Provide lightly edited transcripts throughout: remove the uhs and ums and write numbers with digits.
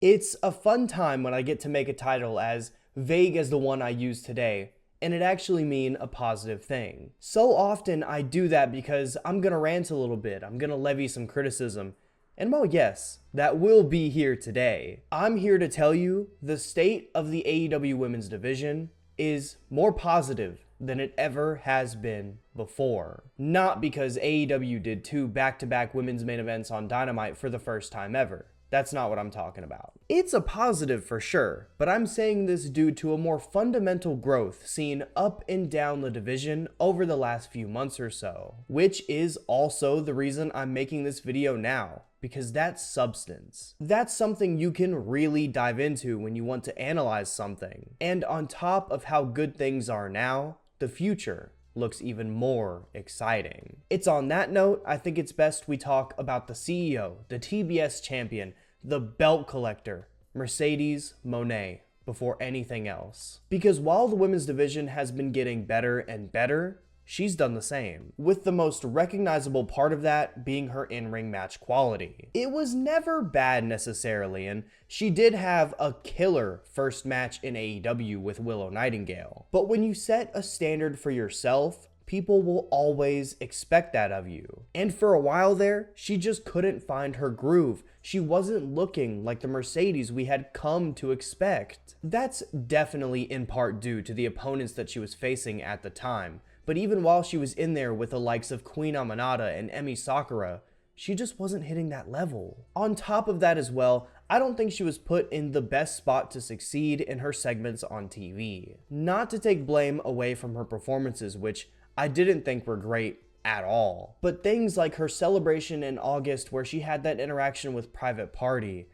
It's a fun time when I get to make a title as vague as the one I use today, and it actually mean a positive thing. So often I do that because I'm gonna rant a little bit, I'm gonna levy some criticism, and well, yes, that will be here today. I'm here to tell you the state of the AEW women's division is more positive than it ever has been before. Not because AEW did 2 back-to-back women's main events on Dynamite for the first time ever. That's not what I'm talking about. It's a positive for sure, but I'm saying this due to a more fundamental growth seen up and down the division over the last few months or so, which is also the reason I'm making this video now, because that's substance. That's something you can really dive into when you want to analyze something. And on top of how good things are now, the future looks even more exciting. It's on that note, I think it's best we talk about the CEO, the TBS champion, the belt collector, Mercedes Moné, before anything else. Because while the women's division has been getting better and better, she's done the same, with the most recognizable part of that being her in-ring match quality. It was never bad necessarily, and she did have a killer first match in AEW with Willow Nightingale. But when you set a standard for yourself, people will always expect that of you. And for a while there, she just couldn't find her groove. She wasn't looking like the Mercedes we had come to expect. That's definitely in part due to the opponents that she was facing at the time. But even while she was in there with the likes of Queen Aminata and Emi Sakura, she just wasn't hitting that level. On top of that as well, I don't think she was put in the best spot to succeed in her segments on TV. Not to take blame away from her performances, which I didn't think were great at all. But things like her celebration in August where she had that interaction with Private Party,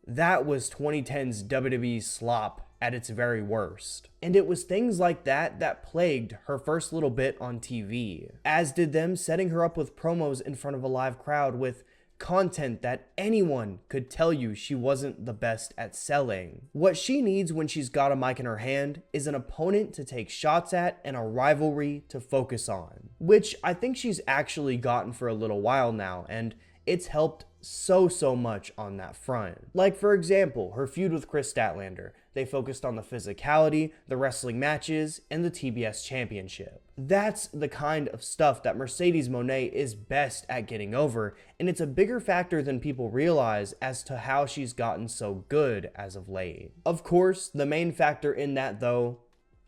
that was 2010's WWE slop at its very worst. And it was things like that that plagued her first little bit on TV, as did them setting her up with promos in front of a live crowd with content that anyone could tell you she wasn't the best at selling. What she needs when she's got a mic in her hand is an opponent to take shots at and a rivalry to focus on, which I think she's actually gotten for a little while now, and it's helped so much on that front. Like for example, her feud with Chris Statlander. They focused on the physicality, the wrestling matches, and the TBS championship. That's the kind of stuff that Mercedes Moné is best at getting over, and it's a bigger factor than people realize as to how she's gotten so good as of late. Of course, the main factor in that though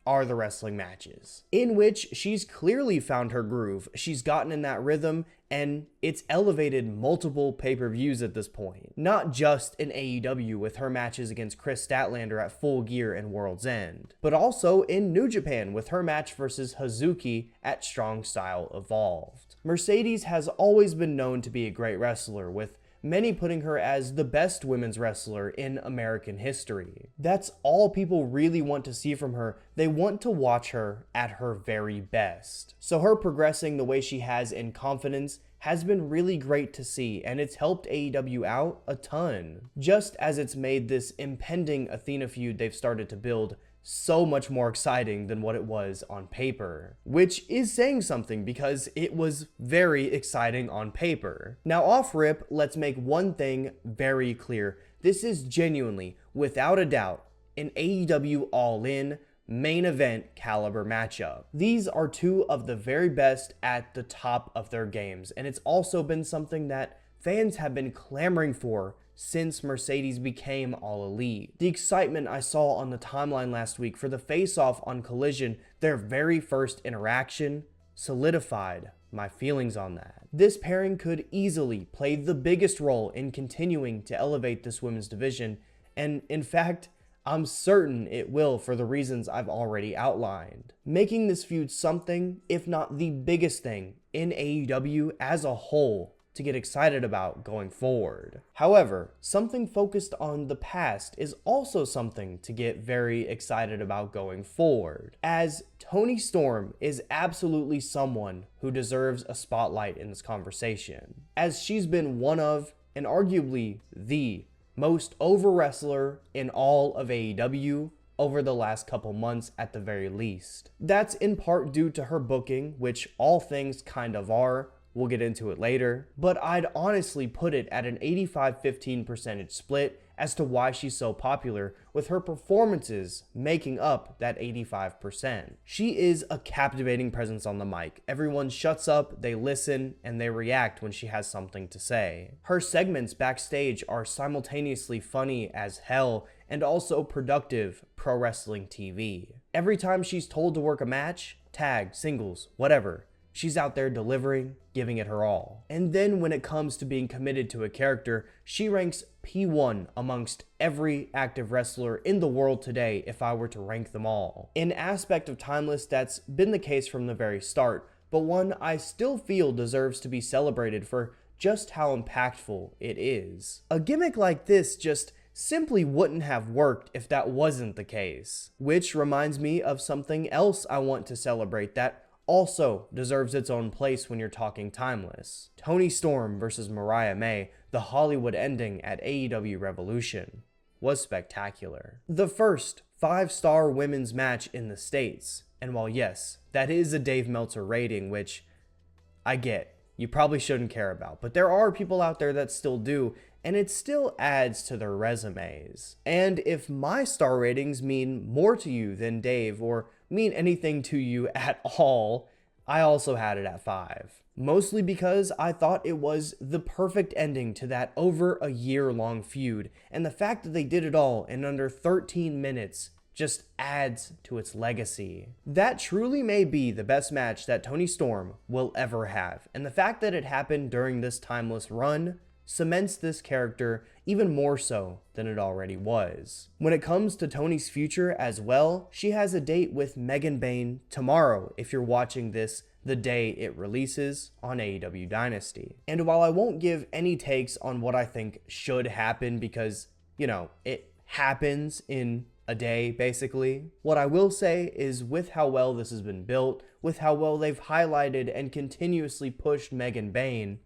are the wrestling matches, in which she's clearly found her groove. She's gotten in that rhythm, and it's elevated multiple pay-per-views at this point. Not just in AEW with her matches against Chris Statlander at Full Gear and World's End, but also in New Japan with her match versus Hazuki at Strong Style Evolved. Mercedes has always been known to be a great wrestler, with many putting her as the best women's wrestler in American history. That's all people really want to see from her. They want to watch her at her very best. So her progressing the way she has in confidence has been really great to see, and it's helped AEW out a ton. Just as it's made this impending Athena feud they've started to build so much more exciting than what it was on paper, which is saying something because it was very exciting on paper. Now off rip, let's make one thing very clear. This is genuinely, without a doubt, an AEW All-In main event caliber matchup. These are 2 of the very best at the top of their games, and it's also been something that fans have been clamoring for since Mercedes became All Elite. The excitement I saw on the timeline last week for the face-off on Collision, their very first interaction, solidified my feelings on that. This pairing could easily play the biggest role in continuing to elevate this women's division, and in fact, I'm certain it will for the reasons I've already outlined, making this feud something, if not the biggest thing, in AEW as a whole to get excited about going forward. However, something focused on the past is also something to get very excited about going forward, as Toni Storm is absolutely someone who deserves a spotlight in this conversation, as she's been one of, and arguably the most over wrestler in all of AEW over the last couple months at the very least. That's in part due to her booking, which all things kind of are. We'll get into it later, but I'd honestly put it at an 85-15% split as to why she's so popular, with her performances making up that 85%. She is a captivating presence on the mic. Everyone shuts up, they listen, and they react when she has something to say. Her segments backstage are simultaneously funny as hell and also productive pro wrestling TV. Every time she's told to work a match, tag, singles, whatever, she's out there delivering, giving it her all. And then when it comes to being committed to a character, she ranks P1 amongst every active wrestler in the world today if I were to rank them all. An aspect of Timeless that's been the case from the very start, but one I still feel deserves to be celebrated for just how impactful it is. A gimmick like this just simply wouldn't have worked if that wasn't the case. Which reminds me of something else I want to celebrate that also deserves its own place when you're talking Timeless. Toni Storm versus Mariah May, the Hollywood ending at AEW Revolution, was spectacular. The first 5-star women's match in the States. And while yes, that is a Dave Meltzer rating, which I get, you probably shouldn't care about, but there are people out there that still do, and it still adds to their resumes. And if my star ratings mean more to you than Dave, or mean anything to you at all, I also had it at 5. Mostly because I thought it was the perfect ending to that over a year-long feud, and the fact that they did it all in under 13 minutes just adds to its legacy. That truly may be the best match that Toni Storm will ever have, and the fact that it happened during this Timeless run cements this character even more so than it already was. When it comes to Toni's future as well, she has a date with Megan Bayne tomorrow if you're watching this the day it releases on AEW Dynasty. And while I won't give any takes on what I think should happen because, you know, it happens in a day basically, what I will say is with how well this has been built, with how well they've highlighted and continuously pushed Megan Bayne,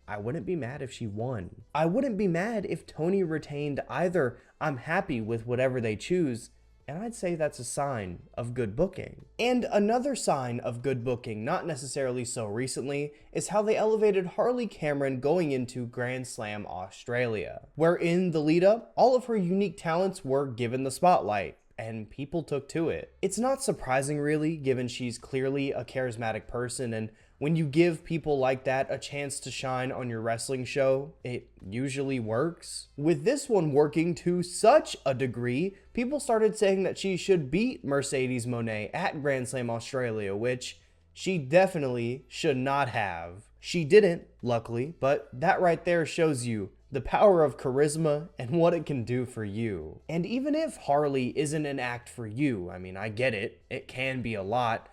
I wouldn't be mad if she won. I wouldn't be mad if Toni retained either. I'm happy with whatever they choose, and I'd say that's a sign of good booking. And another sign of good booking, not necessarily so recently, is how they elevated Harley Cameron going into Grand Slam Australia, where in the lead up, all of her unique talents were given the spotlight, and people took to it. It's not surprising really, given she's clearly a charismatic person, and when you give people like that a chance to shine on your wrestling show, it usually works. With this one working to such a degree, people started saying that she should beat Mercedes Moné at Grand Slam Australia, which she definitely should not have. She didn't, luckily, but that right there shows you the power of charisma and what it can do for you. And even if Harley isn't an act for you, I mean, I get it, it can be a lot,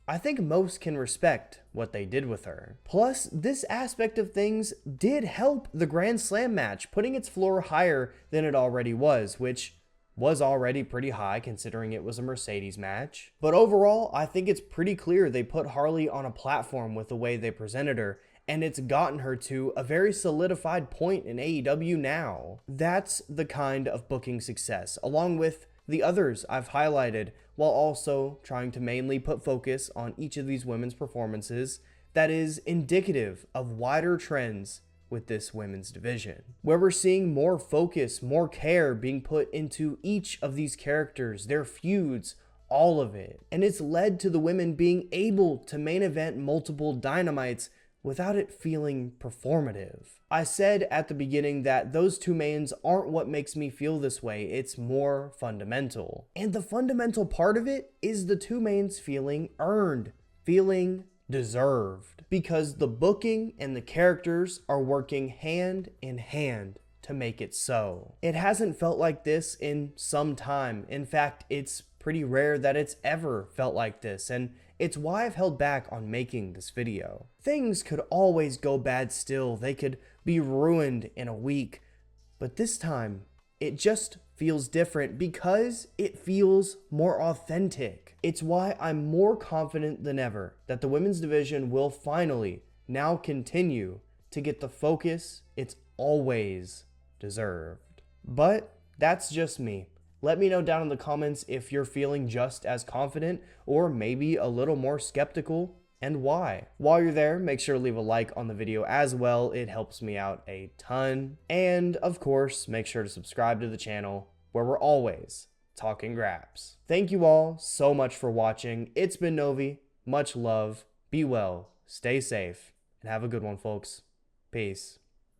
I think most can respect what they did with her. Plus, this aspect of things did help the Grand Slam match, putting its floor higher than it already was, which was already pretty high considering it was a Mercedes match. But overall, I think it's pretty clear they put Harley on a platform with the way they presented her, and it's gotten her to a very solidified point in AEW now. That's the kind of booking success, along with the others I've highlighted, while also trying to mainly put focus on each of these women's performances, that is indicative of wider trends with this women's division, where we're seeing more focus, more care being put into each of these characters, their feuds, all of it. And it's led to the women being able to main event multiple Dynamites without it feeling performative. I said at the beginning that those two mains aren't what makes me feel this way, it's more fundamental. And the fundamental part of it is the two mains feeling earned, feeling deserved, because the booking and the characters are working hand in hand to make it so. It hasn't felt like this in some time. In fact, it's pretty rare that it's ever felt like this, and it's why I've held back on making this video. Things could always go bad still, they could be ruined in a week, but this time, it just feels different because it feels more authentic. It's why I'm more confident than ever that the women's division will finally now continue to get the focus it's always deserved. But that's just me. Let me know down in the comments if you're feeling just as confident or maybe a little more skeptical. and why. While you're there, make sure to leave a like on the video as well. It helps me out a ton. And of course, make sure to subscribe to the channel where we're always talking Graps. Thank you all so much for watching. It's been Novi. Much love. Be well. Stay safe. And have a good one, folks. Peace.